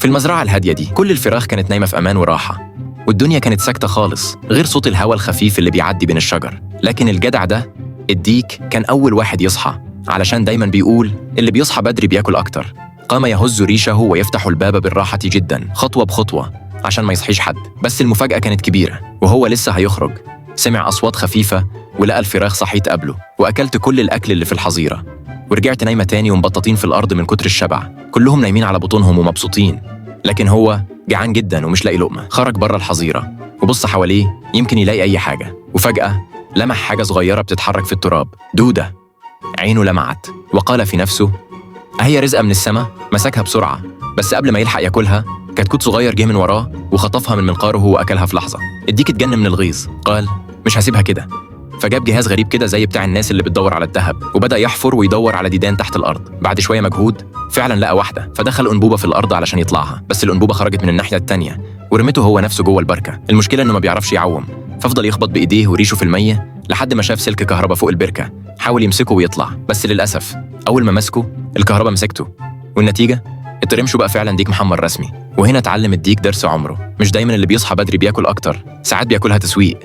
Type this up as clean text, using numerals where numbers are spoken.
في المزرعة الهادية دي كل الفراخ كانت نايمة في أمان وراحة، والدنيا كانت ساكتة خالص غير صوت الهواء الخفيف اللي بيعدي بين الشجر. لكن الجدع ده الديك كان أول واحد يصحى، علشان دايما بيقول اللي بيصحى بدري بياكل أكتر. قام يهز ريشه ويفتح الباب بالراحة جدا خطوة بخطوة عشان ما يصحيش حد. بس المفاجأة كانت كبيرة، وهو لسه هيخرج سمع أصوات خفيفة ولقى الفراخ صحيت قبله. وأكلت كل الأكل اللي في الحظيرة ورجعت نايمة تاني ومبططين في الأرض من كتر الشبع. كلهم نايمين على بطونهم ومبسوطين، لكن هو جعان جدا ومش لاقي لقمة. خرج بره الحظيرة وبص حواليه يمكن يلاقي أي حاجة، وفجأة لمح حاجة صغيرة بتتحرك في التراب. دودة. عينه لمعت وقال في نفسه أهي رزقة من السماء. مسكها بسرعة، بس قبل ما يلحق ياكلها كتكوت صغير جه من وراه وخطفها من منقاره وأكلها في لحظة. الديك اتجن من الغيظ، قال مش هسيبها كده. فجاب جهاز غريب كده زي بتاع الناس اللي بتدور على الذهب، وبدأ يحفر ويدور على ديدان تحت الأرض. بعد شوية مجهود فعلا لقى واحدة، فدخل أنبوبة في الأرض علشان يطلعها، بس الأنبوبة خرجت من الناحية التانية ورمته هو نفسه جوه البركة. المشكلة إنه ما بيعرفش يعوم، ففضل يخبط بإيديه وريشه في المية لحد ما شاف سلك كهرباء فوق البركة. حاول يمسكه ويطلع، بس للأسف أول ما مسكه الكهرباء مسكته، والنتيجة الترمشو بقى فعلا ديك محمر رسمي. وهنا اتعلم الديك درس عمره، مش دايما اللي بيصحى بدري بياكل أكتر، ساعات بياكلها تسويق.